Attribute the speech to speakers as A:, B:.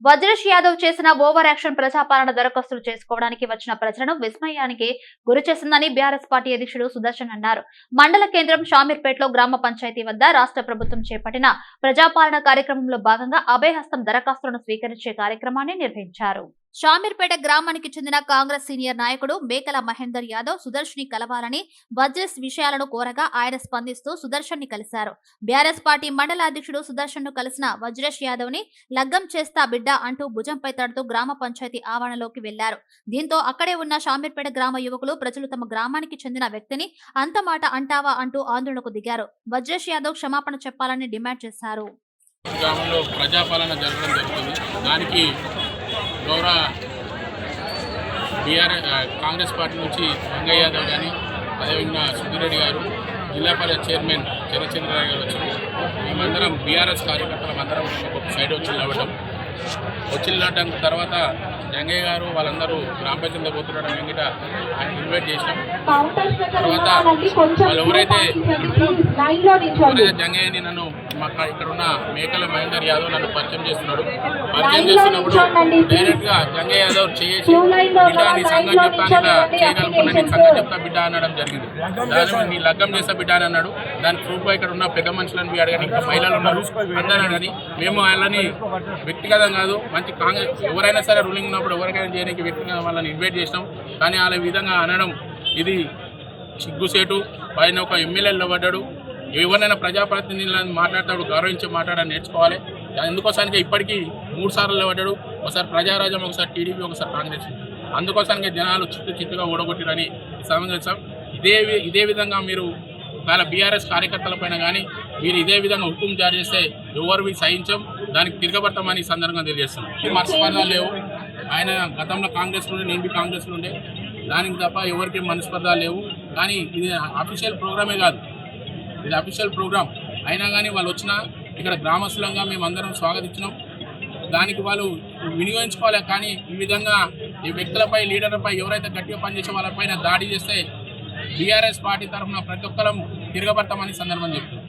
A: వజ్రేష్ యాదవ్ చేసిన over action ప్రజాపాలన దరఖాస్తులు చేసుకోవడానికి వచ్చిన ప్రజలను విస్మయానికి గురిచేసిందని బీఆర్ఎస్ పార్టీ అధ్యక్షుడు సుదర్శన్ అన్నారు. మండల కేంద్రం షామీర్పేటలో గ్రామ పంచాయతీ వద్ద రాష్ట్ర ప్రభుత్వం చేపట్టిన ప్రజాపాలన కార్యక్రమంలో భాగంగా అభయహస్తం దరఖాస్తులను స్వీకరించే కార్యక్రమాన్ని నిర్వహించారు. షామీర్పేట గ్రామానికి చెందిన కాంగ్రెస్ సీనియర్ నాయకుడు మేకల మహేందర్ యాదవ్ సుదర్శన్ ని కలవాలని వజ్రేష్ విషయాలను కోరగా ఆయన స్పందిస్తూ సుదర్శన్ ని కలిశారు. బీఆర్ఎస్ పార్టీ మండల అధ్యక్షుడు సుదర్శన్ ను కలిసిన వజ్రేష్ యాదవ్ ని లగ్గం చేస్తా బిడ్డ అంటూ భుజంపై తడుతూ గ్రామ పంచాయతీ ఆవరణలోకి వెళ్లారు. దీంతో అక్కడే ఉన్న షామీర్పేట గ్రామ యువకులు ప్రజలు తమ గ్రామానికి చెందిన వ్యక్తిని అంత మాట అంటావా అంటూ ఆందోళనకు దిగారు. వజ్రేష్ యాదవ్ క్షమాపణ చెప్పాలని డిమాండ్ చేశారు.
B: గౌరవ కాంగ్రెస్ పార్టీ నుంచి రంగయ్య యాదవ్ కానీ అదేవిధంగా సుధీరెడ్డి గారు, జిల్లా పరిషత్ చైర్మన్ చంద్రచంద్రరావు గారు వచ్చి మేమందరం బీఆర్ఎస్ కార్యకర్తలం అందరం ఒక సైడ్ వచ్చి నిలబడ్డం తర్వాత రంగయ్య గారు వాళ్ళందరూ గ్రామ పంచాయతీలో పోతున్నాడు వెంకట ఆయన ఇన్వైట్ చేసినాం. తర్వాత వాళ్ళు ఎవరైతే జంగయ్యని నన్ను ఇక్కడ ఉన్న మేకల మహేందర్ యాదవ్ నన్ను పరిచయం చేస్తున్నప్పుడు డైరెక్ట్ గా జంగయ్య యాదవ్ చేసి బిడ్డ నీ సంఘం చెప్తాను చేయగలుగుతున్నా నీ సంఘం చెప్తా బిడ్డ అనడం జరిగింది. దాని నీ లగ్గం చేస్తా బిడ్డ అని అన్నాడు. దాని ప్రూఫ్ ఇక్కడ ఉన్న పెద్ద మనుషులను అడగని ఇంకా మహిళలు ఉన్నారు అందరూ అడగని మేము వాళ్ళని వ్యక్తిగతం కాదు మంచి కాంగ్రెస్ ఎవరైనా సరే రూలింగ్ ఉన్నప్పుడు ఎవరికైనా చేయడానికి వ్యక్తిగత వాళ్ళని ఇన్వైట్ చేసినాం. కానీ వాళ్ళ విధంగా అనడం ఇది సిగ్గుసేటు. పైన ఒక ఎమ్మెల్యేలో పడ్డాడు. ఎవరైనా ప్రజాప్రతినిధులను మాట్లాడతాడు గౌరవించి మాట్లాడాలని నేర్చుకోవాలి. అందుకోసానికి ఇప్పటికీ 3 సార్లు పడ్డాడు. ఒకసారి ప్రజారాజ్యం, ఒకసారి టీడీపీ, ఒకసారి కాంగ్రెస్. అందుకోసానికి జనాలు చిత్తుగా ఓడగొట్టిరని సంబంధించాం. ఇదే విధంగా మీరు వాళ్ళ బీఆర్ఎస్ కార్యకర్తల పైన కానీ మీరు ఇదే విధంగా హుకుం జారీ చేస్తే ఎవరివి సహించాం, దానికి తిరగబడతామని సందర్భంగా తెలియజేస్తాం. ఈ మనస్పర్ధాలు లేవు. ఆయన గతంలో కాంగ్రెస్లో ఉండే, నేను కాంగ్రెస్లో ఉండే, దానికి తప్ప ఎవరికి మనస్పర్ధాలు లేవు. కానీ ఇది అఫీషియల్ ప్రోగ్రామే కాదు, ఇది అఫీషియల్ ప్రోగ్రామ్ అయినా కానీ వాళ్ళు వచ్చినా ఇక్కడ గ్రామస్తులంగా మేమందరం స్వాగతించినాం. దానికి వాళ్ళు వినియోగించుకోవాలి. కానీ ఈ విధంగా ఈ వ్యక్తులపై, లీడర్లపై ఎవరైతే గట్టిగా పనిచేసే వాళ్ళపైన దాడి చేస్తే బీఆర్ఎస్ పార్టీ తరఫున ప్రతి ఒక్కరం తిరగబడతామని సందర్భం చెప్తున్నాం.